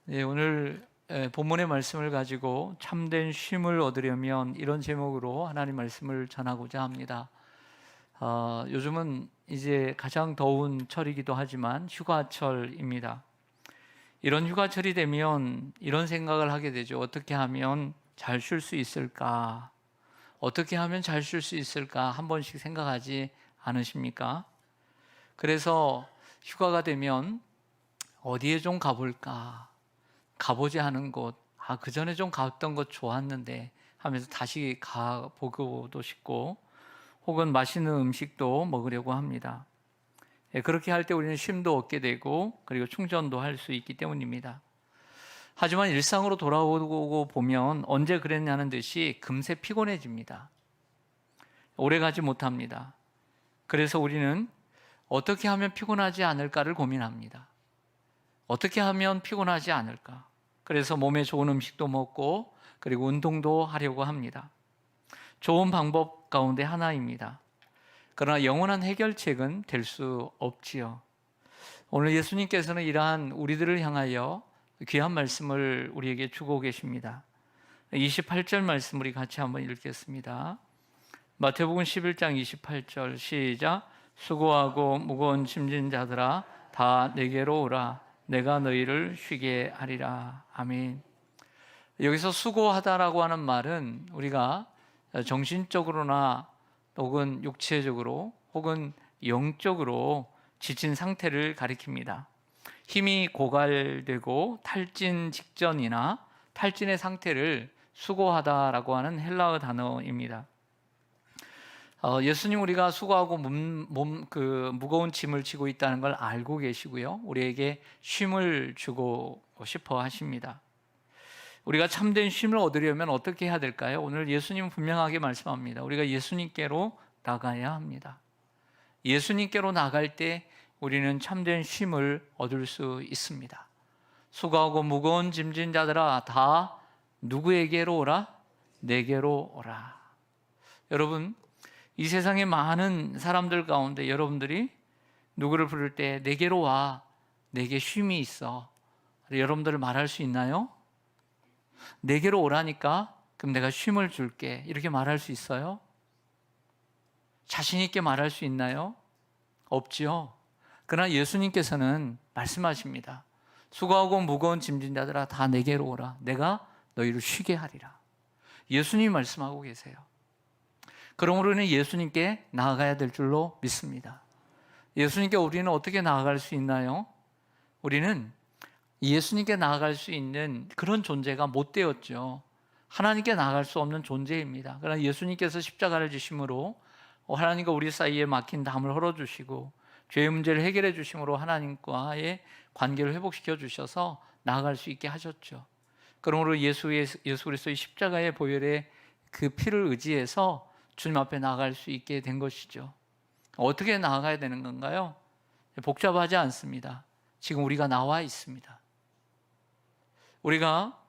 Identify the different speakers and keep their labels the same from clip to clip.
Speaker 1: 네, 오늘 본문의 말씀을 가지고 참된 쉼을 얻으려면 이런 제목으로 하나님 말씀을 전하고자 합니다. 요즘은 이제 가장 더운 철이기도 하지만 휴가철입니다. 이런 휴가철이 되면 이런 생각을 하게 되죠. 어떻게 하면 잘 쉴 수 있을까? 어떻게 하면 잘 쉴 수 있을까? 한 번씩 생각하지 않으십니까? 그래서 휴가가 되면 어디에 좀 가볼까? 가보지 않은 곳, 그 전에 좀 갔던 곳 좋았는데 하면서 다시 가보고도 싶고, 혹은 맛있는 음식도 먹으려고 합니다. 그렇게 할 때 우리는 쉼도 얻게 되고, 그리고 충전도 할 수 있기 때문입니다. 하지만 일상으로 돌아오고 보면 언제 그랬냐는 듯이 금세 피곤해집니다. 오래 가지 못합니다. 그래서 우리는 어떻게 하면 피곤하지 않을까를 고민합니다. 어떻게 하면 피곤하지 않을까? 그래서 몸에 좋은 음식도 먹고 그리고 운동도 하려고 합니다. 좋은 방법 가운데 하나입니다. 그러나 영원한 해결책은 될 수 없지요. 오늘 예수님께서는 이러한 우리들을 향하여 귀한 말씀을 우리에게 주고 계십니다. 28절 말씀 우리 같이 한번 읽겠습니다. 마태복음 11장 28절 시작. 수고하고 무거운 짐진 자들아 다 내게로 오라. 내가 너희를 쉬게 하리라. 아멘. 여기서 수고하다라고 하는 말은 우리가 정신적으로나 혹은 육체적으로 혹은 영적으로 지친 상태를 가리킵니다. 힘이 고갈되고 탈진 직전이나 탈진의 상태를 수고하다라고 하는 헬라어 단어입니다. 예수님 우리가 수고하고 무거운 짐을 지고 있다는 걸 알고 계시고요. 우리에게 쉼을 주고 싶어 하십니다. 우리가 참된 쉼을 얻으려면 어떻게 해야 될까요? 오늘 예수님은 분명하게 말씀합니다. 우리가 예수님께로 나가야 합니다. 예수님께로 나갈 때 우리는 참된 쉼을 얻을 수 있습니다. 수고하고 무거운 짐진 자들아 다 누구에게로 오라? 내게로 오라. 여러분, 이 세상의 많은 사람들 가운데 여러분들이 누구를 부를 때 내게로 와, 내게 쉼이 있어, 여러분들을 말할 수 있나요? 내게로 오라니까 그럼 내가 쉼을 줄게, 이렇게 말할 수 있어요? 자신 있게 말할 수 있나요? 없지요. 그러나 예수님께서는 말씀하십니다. 수고하고 무거운 짐진 자들아 다 내게로 오라. 내가 너희를 쉬게 하리라. 예수님이 말씀하고 계세요. 그러므로 우리는 예수님께 나아가야 될 줄로 믿습니다. 예수님께 우리는 어떻게 나아갈 수 있나요? 우리는 예수님께 나아갈 수 있는 그런 존재가 못 되었죠. 하나님께 나아갈 수 없는 존재입니다. 그러나 예수님께서 십자가를 지심으로 하나님과 우리 사이에 막힌 담을 헐어주시고 죄의 문제를 해결해 주심으로 하나님과의 관계를 회복시켜 주셔서 나아갈 수 있게 하셨죠. 그러므로 예수 그리스도의 십자가의 보혈의 그 피를 의지해서 주님 앞에 나아갈 수 있게 된 것이죠. 어떻게 나아가야 되는 건가요? 복잡하지 않습니다. 지금 우리가 나와 있습니다. 우리가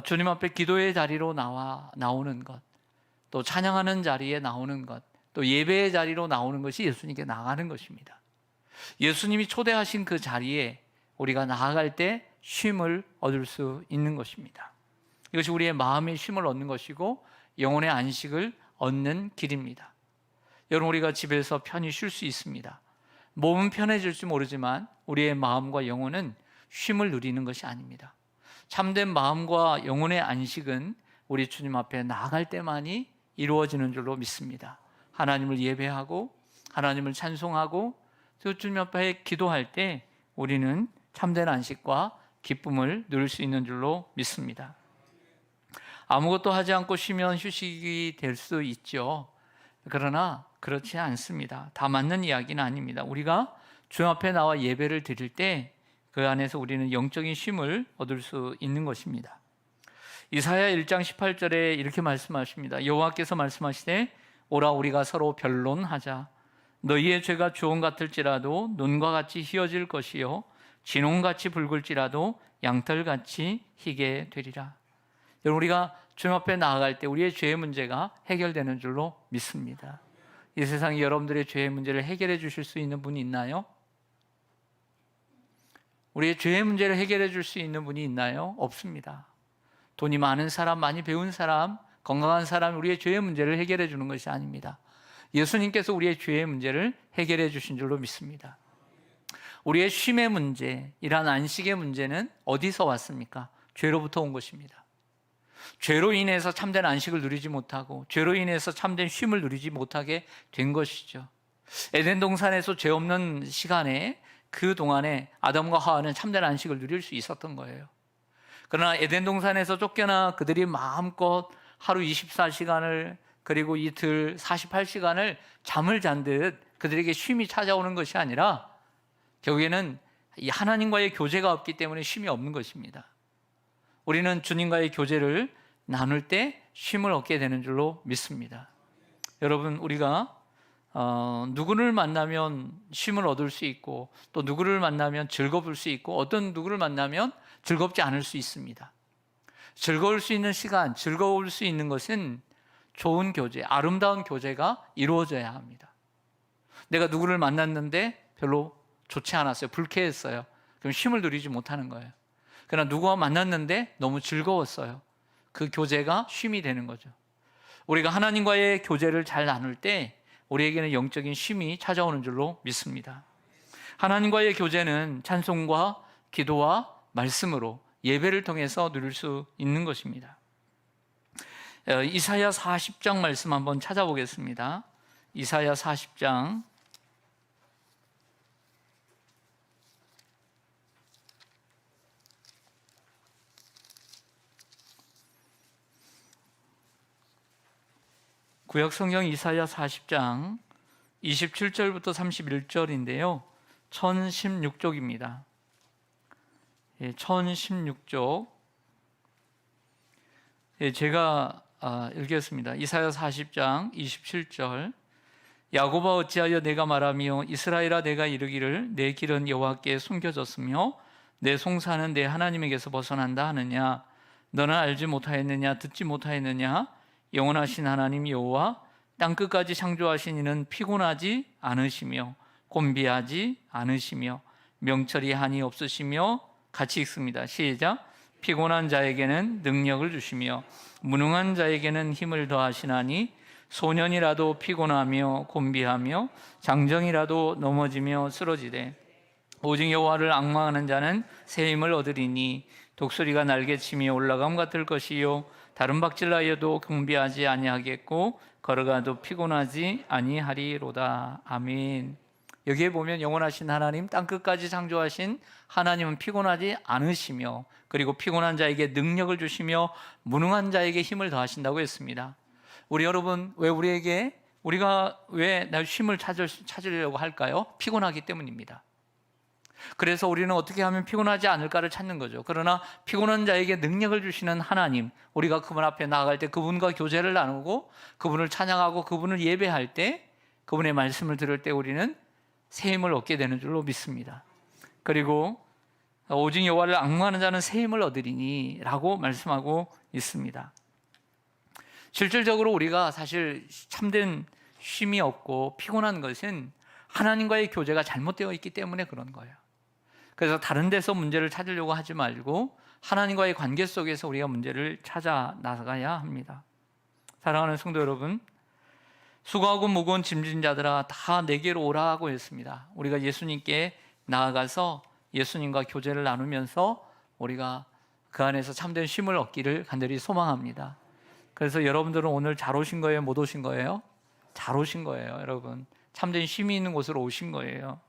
Speaker 1: 주님 앞에 기도의 자리로 나오는 것, 또 찬양하는 자리에 나오는 것, 또 예배의 자리로 나오는 것이 예수님께 나가는 것입니다. 예수님이 초대하신 그 자리에 우리가 나아갈 때 쉼을 얻을 수 있는 것입니다. 이것이 우리의 마음의 쉼을 얻는 것이고 영혼의 안식을 얻는 길입니다. 여러분, 우리가 집에서 편히 쉴 수 있습니다. 몸은 편해질지 모르지만 우리의 마음과 영혼은 쉼을 누리는 것이 아닙니다. 참된 마음과 영혼의 안식은 우리 주님 앞에 나아갈 때만이 이루어지는 줄로 믿습니다. 하나님을 예배하고 하나님을 찬송하고 또 주님 앞에 기도할 때 우리는 참된 안식과 기쁨을 누릴 수 있는 줄로 믿습니다. 아무것도 하지 않고 쉬면 휴식이 될 수 있죠. 그러나 그렇지 않습니다. 다 맞는 이야기는 아닙니다. 우리가 주님 앞에 나와 예배를 드릴 때 그 안에서 우리는 영적인 쉼을 얻을 수 있는 것입니다. 이사야 1장 18절에 이렇게 말씀하십니다. 여호와께서 말씀하시되 오라 우리가 서로 변론하자. 너희의 죄가 주홍 같을지라도 눈과 같이 희어질 것이요 진홍같이 붉을지라도 양털같이 희게 되리라. 여러분, 우리가 주님 앞에 나아갈 때 우리의 죄의 문제가 해결되는 줄로 믿습니다. 이 세상에 여러분들의 죄의 문제를 해결해 주실 수 있는 분이 있나요? 우리의 죄의 문제를 해결해 줄 수 있는 분이 있나요? 없습니다. 돈이 많은 사람, 많이 배운 사람, 건강한 사람, 우리의 죄의 문제를 해결해 주는 것이 아닙니다. 예수님께서 우리의 죄의 문제를 해결해 주신 줄로 믿습니다. 우리의 쉼의 문제, 이러한 안식의 문제는 어디서 왔습니까? 죄로부터 온 것입니다. 죄로 인해서 참된 안식을 누리지 못하고 죄로 인해서 참된 쉼을 누리지 못하게 된 것이죠. 에덴 동산에서 죄 없는 시간에 그 동안에 아담과 하와는 참된 안식을 누릴 수 있었던 거예요. 그러나 에덴 동산에서 쫓겨나 그들이 마음껏 하루 24시간을 그리고 이틀 48시간을 잠을 잔 듯 그들에게 쉼이 찾아오는 것이 아니라 결국에는 이 하나님과의 교제가 없기 때문에 쉼이 없는 것입니다. 우리는 주님과의 교제를 나눌 때 쉼을 얻게 되는 줄로 믿습니다. 여러분, 우리가 누구를 만나면 쉼을 얻을 수 있고 또 누구를 만나면 즐거울 수 있고 어떤 누구를 만나면 즐겁지 않을 수 있습니다. 즐거울 수 있는 시간, 즐거울 수 있는 것은 좋은 교제, 아름다운 교제가 이루어져야 합니다. 내가 누구를 만났는데 별로 좋지 않았어요. 불쾌했어요. 그럼 쉼을 누리지 못하는 거예요. 그러나 누구와 만났는데 너무 즐거웠어요. 그 교제가 쉼이 되는 거죠. 우리가 하나님과의 교제를 잘 나눌 때 우리에게는 영적인 쉼이 찾아오는 줄로 믿습니다. 하나님과의 교제는 찬송과 기도와 말씀으로 예배를 통해서 누릴 수 있는 것입니다. 이사야 40장 말씀 한번 찾아보겠습니다. 이사야 40장 구약성경 이사야 40장 27절부터 31절인데요. 1016쪽입니다. 1016쪽. 제가 읽겠습니다. 이사야 40장 27절. 야곱아 어찌하여 내가 말하며 이스라엘아 내가 이르기를 내 길은 여호와께 숨겨졌으며 내 송사는 내 하나님에게서 벗어난다 하느냐. 너는 알지 못하였느냐 듣지 못하였느냐. 영원하신 하나님 여호와 땅끝까지 창조하신 이는 피곤하지 않으시며 곤비하지 않으시며 명철이 한이 없으시며 같이 읽습니다. 시작. 피곤한 자에게는 능력을 주시며 무능한 자에게는 힘을 더하시나니 소년이라도 피곤하며 곤비하며 장정이라도 넘어지며 쓰러지되 오직 여호와를 앙망하는 자는 새 힘을 얻으리니 독수리가 날개치며 올라감 같을 것이요 다른 박질나여도 곤비하지 아니하겠고 걸어가도 피곤하지 아니하리로다. 아멘. 여기에 보면 영원하신 하나님, 땅끝까지 창조하신 하나님은 피곤하지 않으시며 그리고 피곤한 자에게 능력을 주시며 무능한 자에게 힘을 더하신다고 했습니다. 우리 여러분, 우리가 왜 쉼을 찾으려고 할까요? 피곤하기 때문입니다. 그래서 우리는 어떻게 하면 피곤하지 않을까를 찾는 거죠. 그러나 피곤한 자에게 능력을 주시는 하나님, 우리가 그분 앞에 나아갈 때 그분과 교제를 나누고 그분을 찬양하고 그분을 예배할 때 그분의 말씀을 들을 때 우리는 새 힘을 얻게 되는 줄로 믿습니다. 그리고 오직 여호와를 앙망하는 자는 새 힘을 얻으리니 라고 말씀하고 있습니다. 실질적으로 우리가 사실 참된 쉼이 없고 피곤한 것은 하나님과의 교제가 잘못되어 있기 때문에 그런 거예요. 그래서 다른 데서 문제를 찾으려고 하지 말고 하나님과의 관계 속에서 우리가 문제를 찾아 나가야 합니다. 사랑하는 성도 여러분, 수고하고 무거운 짐진 자들아 다 내게로 오라고 했습니다. 우리가 예수님께 나아가서 예수님과 교제를 나누면서 우리가 그 안에서 참된 쉼을 얻기를 간절히 소망합니다. 그래서 여러분들은 오늘 잘 오신 거예요? 못 오신 거예요? 잘 오신 거예요, 여러분. 참된 쉼이 있는 곳으로 오신 거예요.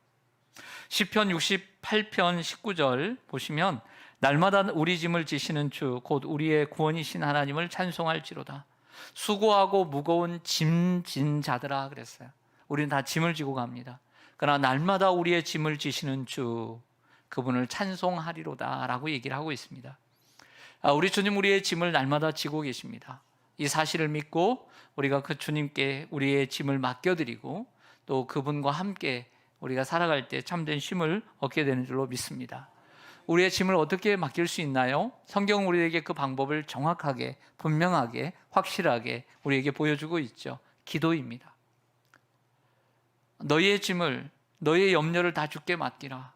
Speaker 1: 시편 68편 19절 보시면 날마다 우리 짐을 지시는 주 곧 우리의 구원이신 하나님을 찬송할지로다. 수고하고 무거운 짐진 자들아 그랬어요. 우리는 다 짐을 지고 갑니다. 그러나 날마다 우리의 짐을 지시는 주 그분을 찬송하리로다 라고 얘기를 하고 있습니다. 우리 주님 우리의 짐을 날마다 지고 계십니다. 이 사실을 믿고 우리가 그 주님께 우리의 짐을 맡겨드리고 또 그분과 함께 우리가 살아갈 때 참된 쉼을 얻게 되는 줄로 믿습니다. 우리의 짐을 어떻게 맡길 수 있나요? 성경은 우리에게 그 방법을 정확하게, 분명하게, 확실하게 우리에게 보여주고 있죠. 기도입니다. 너희의 짐을, 너희의 염려를 다 주께 맡기라.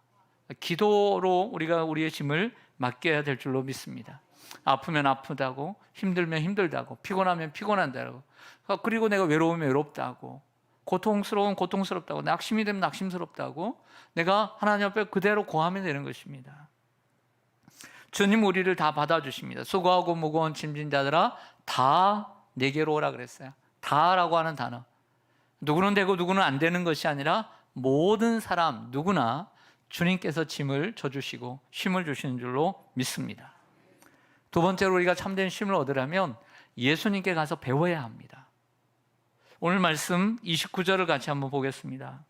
Speaker 1: 기도로 우리가 우리의 짐을 맡겨야 될 줄로 믿습니다. 아프면 아프다고, 힘들면 힘들다고, 피곤하면 피곤한다고, 그리고 내가 외로우면 외롭다고, 고통스러우면 고통스럽다고, 낙심이 되면 낙심스럽다고 내가 하나님 앞에 그대로 고하면 되는 것입니다. 주님 우리를 다 받아주십니다. 수고하고 무거운 짐진 자들아 다 내게로 오라 그랬어요. 다라고 하는 단어, 누구는 되고 누구는 안 되는 것이 아니라 모든 사람 누구나 주님께서 짐을 져주시고 쉼을 주시는 줄로 믿습니다. 두 번째로 우리가 참된 쉼을 얻으려면 예수님께 가서 배워야 합니다. 오늘 말씀 29절을 같이 한번 보겠습니다.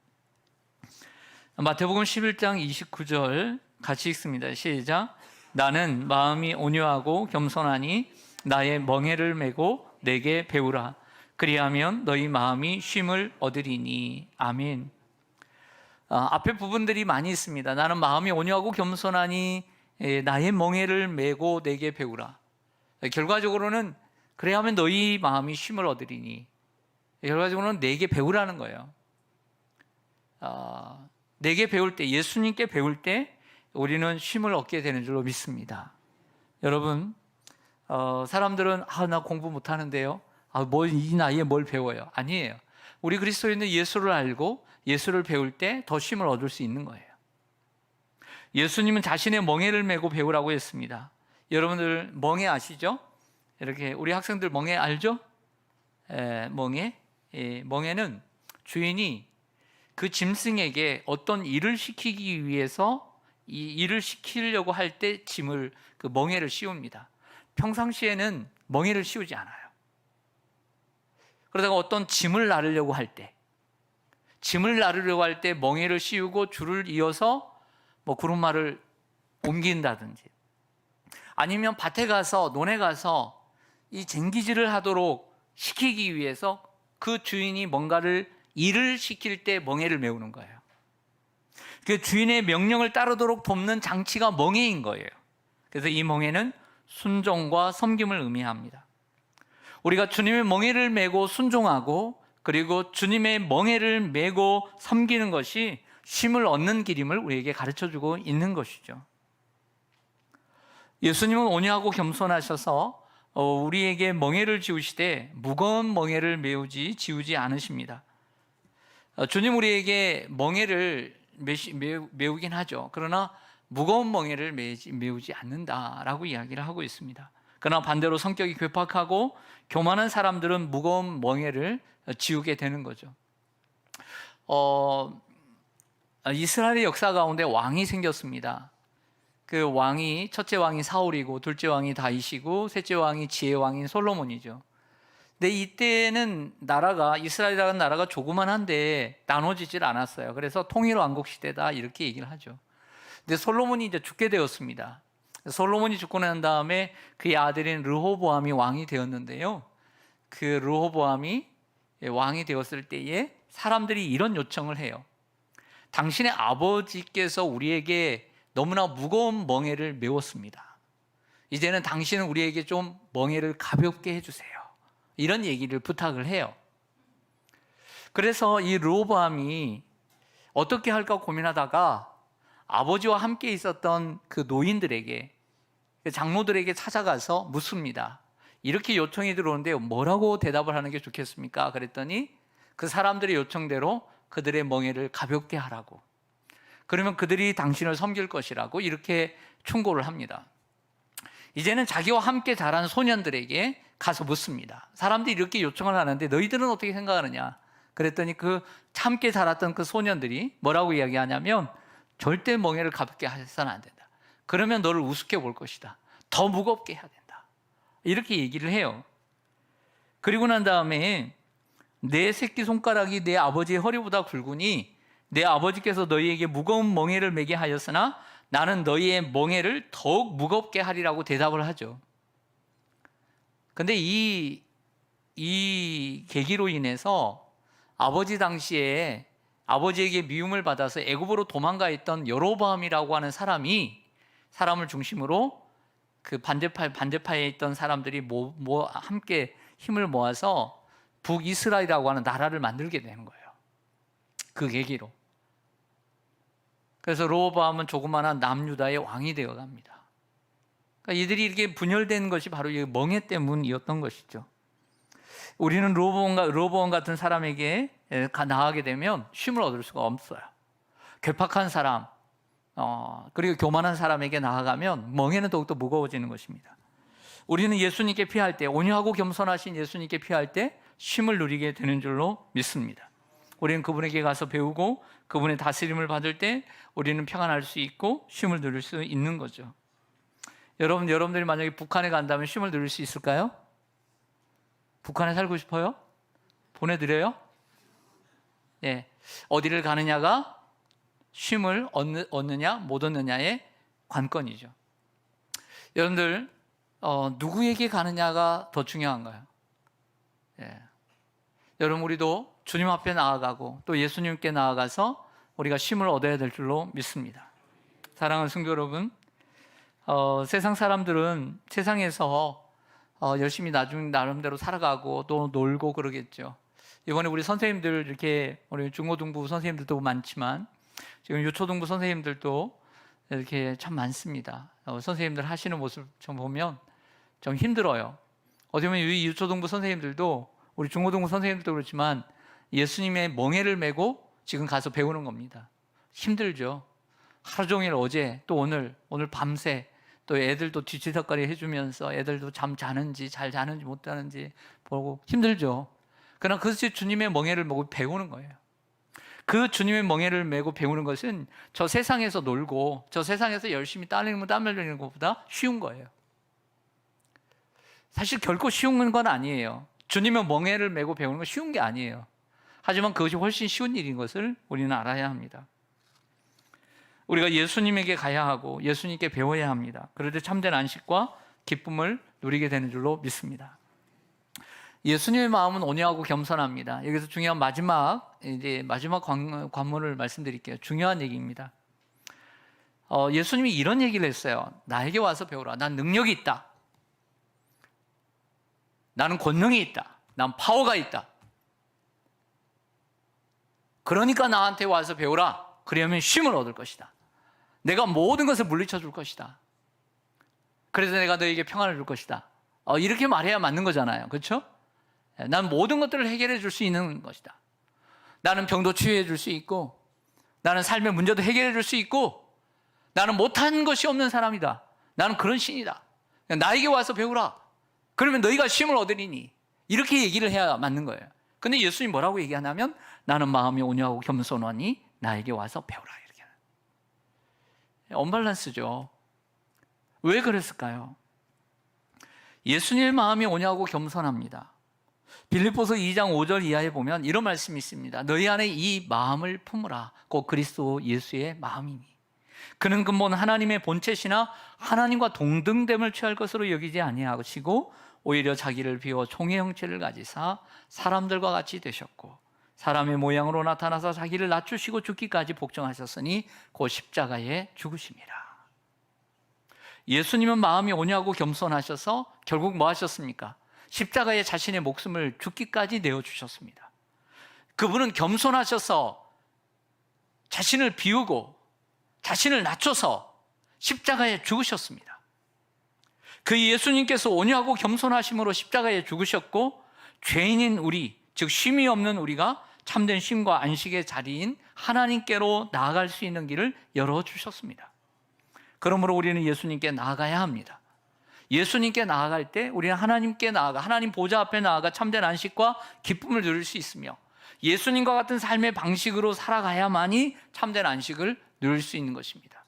Speaker 1: 마태복음 11장 29절 같이 읽습니다. 시작. 나는 마음이 온유하고 겸손하니 나의 멍에를 메고 내게 배우라. 그리하면 너희 마음이 쉼을 얻으리니. 아멘. 앞에 부분들이 많이 있습니다. 나는 마음이 온유하고 겸손하니 나의 멍에를 메고 내게 배우라. 결과적으로는 그래야 하면 너희 마음이 쉼을 얻으리니. 결과적으로는 내게 배우라는 거예요. 내게 배울 때, 예수님께 배울 때 우리는 쉼을 얻게 되는 줄로 믿습니다. 여러분, 사람들은 나 공부 못하는데요, 이 나이에 뭘 배워요? 아니에요. 우리 그리스도인은 예수를 알고 예수를 배울 때 더 쉼을 얻을 수 있는 거예요. 예수님은 자신의 멍에를 메고 배우라고 했습니다. 여러분들 멍에 아시죠? 이렇게 우리 학생들 멍에 알죠? 멍에. 멍에는 주인이 그 짐승에게 어떤 일을 시키기 위해서 이 일을 시키려고 할 때 짐을, 그 멍에를 씌웁니다. 평상시에는 멍에를 씌우지 않아요. 그러다가 어떤 짐을 나르려고 할 때, 멍에를 씌우고 줄을 이어서 구름말을 옮긴다든지, 아니면 밭에 가서, 논에 가서 이 쟁기질을 하도록 시키기 위해서 그 주인이 뭔가를 일을 시킬 때 멍에를 메우는 거예요. 그 주인의 명령을 따르도록 돕는 장치가 멍에인 거예요. 그래서 이 멍에는 순종과 섬김을 의미합니다. 우리가 주님의 멍에를 메고 순종하고, 그리고 주님의 멍에를 메고 섬기는 것이 쉼을 얻는 길임을 우리에게 가르쳐주고 있는 것이죠. 예수님은 온유하고 겸손하셔서 우리에게 멍에를 지우시되 무거운 멍에를 지우지 않으십니다. 주님 우리에게 멍에를 메우긴 하죠. 그러나 무거운 멍에를 메우지 않는다라고 이야기를 하고 있습니다. 그러나 반대로 성격이 괴팍하고 교만한 사람들은 무거운 멍에를 지우게 되는 거죠. 이스라엘의 역사 가운데 왕이 생겼습니다. 그 왕이, 첫째 왕이 사울이고, 둘째 왕이 다윗이고, 셋째 왕이 지혜 왕인 솔로몬이죠. 근데 이때는 이스라엘이라는 나라가 조그만한데 나눠지질 않았어요. 그래서 통일 왕국 시대다 이렇게 얘기를 하죠. 근데 솔로몬이 이제 죽게 되었습니다. 솔로몬이 죽고 난 다음에 그의 아들인 르호보암이 왕이 되었는데요, 그 르호보암이 왕이 되었을 때에 사람들이 이런 요청을 해요. 당신의 아버지께서 우리에게 너무나 무거운 멍에를 메웠습니다. 이제는 당신은 우리에게 좀 멍에를 가볍게 해주세요. 이런 얘기를 부탁을 해요. 그래서 이 르호보암이 어떻게 할까 고민하다가 아버지와 함께 있었던 그 노인들에게, 그 장로들에게 찾아가서 묻습니다. 이렇게 요청이 들어오는데 뭐라고 대답을 하는 게 좋겠습니까? 그랬더니 그 사람들의 요청대로 그들의 멍에를 가볍게 하라고, 그러면 그들이 당신을 섬길 것이라고 이렇게 충고를 합니다. 이제는 자기와 함께 자란 소년들에게 가서 묻습니다. 사람들이 이렇게 요청을 하는데 너희들은 어떻게 생각하느냐? 그랬더니 그 함께 자랐던 그 소년들이 뭐라고 이야기하냐면, 절대 멍에를 가볍게 해서는 안 된다. 그러면 너를 우습게 볼 것이다. 더 무겁게 해야 된다. 이렇게 얘기를 해요. 그리고 난 다음에 내 새끼손가락이 내 아버지의 허리보다 굵으니 내 아버지께서 너희에게 무거운 멍에를 메게 하였으나 나는 너희의 멍에를 더욱 무겁게 하리라고 대답을 하죠. 근데 이 계기로 인해서 아버지 당시에 아버지에게 미움을 받아서 애굽으로 도망가 있던 여로보암이라고 하는 사람을 중심으로 그 반대파에 있던 사람들이 함께 힘을 모아서 북이스라엘이라고 하는 나라를 만들게 되는 거예요. 그 계기로. 그래서 로보암은 조그마한 남유다의 왕이 되어갑니다. 그러니까 이들이 이렇게 분열된 것이 바로 이 멍해 때문이었던 것이죠. 우리는 로보암 같은 사람에게 나아가게 되면 쉼을 얻을 수가 없어요. 괴팍한 사람, 그리고 교만한 사람에게 나아가면 멍에는 더욱더 무거워지는 것입니다. 우리는 예수님께 피할 때, 온유하고 겸손하신 예수님께 피할 때 쉼을 누리게 되는 줄로 믿습니다. 우리는 그분에게 가서 배우고 그분의 다스림을 받을 때 우리는 평안할 수 있고 쉼을 누릴 수 있는 거죠. 여러분들이 만약에 북한에 간다면 쉼을 누릴 수 있을까요? 북한에 살고 싶어요? 보내드려요? 예. 어디를 가느냐가 쉼을 얻느냐 못 얻느냐의 관건이죠. 여러분들 누구에게 가느냐가 더 중요한가요? 예. 여러분, 우리도 주님 앞에 나아가고 또 예수님께 나아가서 우리가 쉼을 얻어야 될 줄로 믿습니다. 사랑하는 성도 여러분, 세상 사람들은 세상에서 열심히 나름대로 살아가고 또 놀고 그러겠죠. 이번에 우리 선생님들, 이렇게 우리 중고등부 선생님들도 많지만 지금 유초등부 선생님들도 이렇게 참 많습니다. 선생님들 하시는 모습 좀 보면 좀 힘들어요. 어떻게 보면 이 유초등부 선생님들도, 우리 중고등부 선생님들도 그렇지만 예수님의 멍에를 메고 지금 가서 배우는 겁니다. 힘들죠. 하루 종일 어제 또 오늘 밤새 또 애들도 뒤치덕거리 해주면서 애들도 잘 자는지 못 자는지 보고 힘들죠. 그러나 그것이 주님의 멍에를 메고 배우는 거예요. 그 주님의 멍에를 메고 배우는 것은 저 세상에서 놀고 저 세상에서 열심히 땀 흘리는 것보다 쉬운 거예요. 사실 결코 쉬운 건 아니에요. 주님의 멍에를 메고 배우는 건 쉬운 게 아니에요. 하지만 그것이 훨씬 쉬운 일인 것을 우리는 알아야 합니다. 우리가 예수님에게 가야 하고 예수님께 배워야 합니다. 그럴 때 참된 안식과 기쁨을 누리게 되는 줄로 믿습니다. 예수님의 마음은 온유하고 겸손합니다. 여기서 중요한 마지막 관문을 말씀드릴게요. 중요한 얘기입니다. 예수님이 이런 얘기를 했어요. 나에게 와서 배우라. 난 능력이 있다. 나는 권능이 있다. 난 파워가 있다. 그러니까 나한테 와서 배우라. 그러면 쉼을 얻을 것이다. 내가 모든 것을 물리쳐 줄 것이다. 그래서 내가 너에게 평안을 줄 것이다. 이렇게 말해야 맞는 거잖아요. 그렇죠? 난 모든 것들을 해결해 줄 수 있는 것이다. 나는 병도 치유해 줄 수 있고, 나는 삶의 문제도 해결해 줄 수 있고, 나는 못한 것이 없는 사람이다. 나는 그런 신이다. 나에게 와서 배우라. 그러면 너희가 쉼을 얻으리니. 이렇게 얘기를 해야 맞는 거예요. 근데 예수님이 뭐라고 얘기하냐면, 나는 마음이 온유하고 겸손하니 나에게 와서 배우라. 이렇게. 언밸런스죠. 왜 그랬을까요? 예수님의 마음이 온유하고 겸손합니다. 빌립보서 2장 5절 이하에 보면 이런 말씀이 있습니다. 너희 안에 이 마음을 품으라. 곧 그리스도 예수의 마음이니. 그는 근본 하나님의 본체시나 하나님과 동등됨을 취할 것으로 여기지 아니하시고 오히려 자기를 비워 종의 형체를 가지사 사람들과 같이 되셨고 사람의 모양으로 나타나서 자기를 낮추시고 죽기까지 복종하셨으니 곧 십자가에 죽으심이라. 예수님은 마음이 온유하고 겸손하셔서 결국 뭐 하셨습니까? 십자가에 자신의 목숨을 죽기까지 내어주셨습니다. 그분은 겸손하셔서 자신을 비우고 자신을 낮춰서 십자가에 죽으셨습니다. 그 예수님께서 온유하고 겸손하심으로 십자가에 죽으셨고 죄인인 우리, 즉 쉼이 없는 우리가 참된 쉼과 안식의 자리인 하나님께로 나아갈 수 있는 길을 열어주셨습니다. 그러므로 우리는 예수님께 나아가야 합니다. 예수님께 나아갈 때 우리는 하나님께 나아가 하나님 보좌 앞에 나아가 참된 안식과 기쁨을 누릴 수 있으며 예수님과 같은 삶의 방식으로 살아가야만이 참된 안식을 누릴 수 있는 것입니다.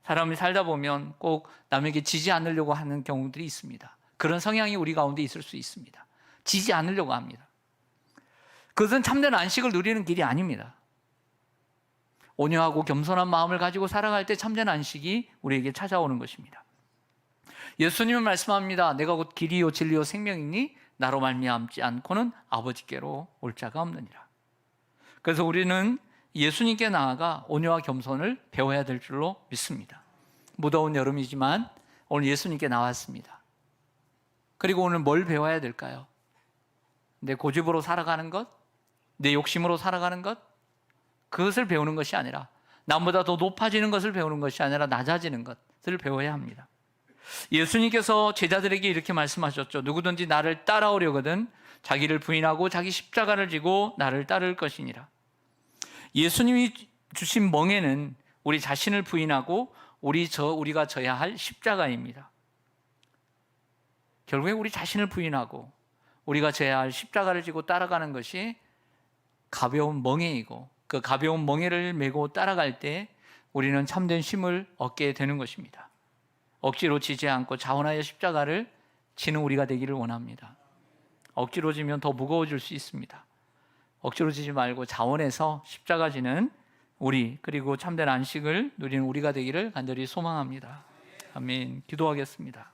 Speaker 1: 사람이 살다 보면 꼭 남에게 지지 않으려고 하는 경우들이 있습니다. 그런 성향이 우리 가운데 있을 수 있습니다. 지지 않으려고 합니다. 그것은 참된 안식을 누리는 길이 아닙니다. 온유하고 겸손한 마음을 가지고 살아갈 때 참된 안식이 우리에게 찾아오는 것입니다. 예수님은 말씀합니다. 내가 곧 길이요 진리요 생명이니 나로 말미암지 않고는 아버지께로 올 자가 없느니라. 그래서 우리는 예수님께 나아가 온유와 겸손을 배워야 될 줄로 믿습니다. 무더운 여름이지만 오늘 예수님께 나왔습니다. 그리고 오늘 뭘 배워야 될까요? 내 고집으로 살아가는 것? 내 욕심으로 살아가는 것? 그것을 배우는 것이 아니라 남보다 더 높아지는 것을 배우는 것이 아니라 낮아지는 것을 배워야 합니다. 예수님께서 제자들에게 이렇게 말씀하셨죠. 누구든지 나를 따라오려거든 자기를 부인하고 자기 십자가를 지고 나를 따를 것이니라. 예수님이 주신 멍에는 우리 자신을 부인하고 우리가 져야 할 십자가입니다. 결국에 우리 자신을 부인하고 우리가 져야 할 십자가를 지고 따라가는 것이 가벼운 멍에이고, 그 가벼운 멍에를 메고 따라갈 때 우리는 참된 쉼을 얻게 되는 것입니다. 억지로 지지 않고 자원하여 십자가를 지는 우리가 되기를 원합니다. 억지로 지면 더 무거워질 수 있습니다. 억지로 지지 말고 자원해서 십자가 지는 우리, 그리고 참된 안식을 누리는 우리가 되기를 간절히 소망합니다. 아멘. 기도하겠습니다.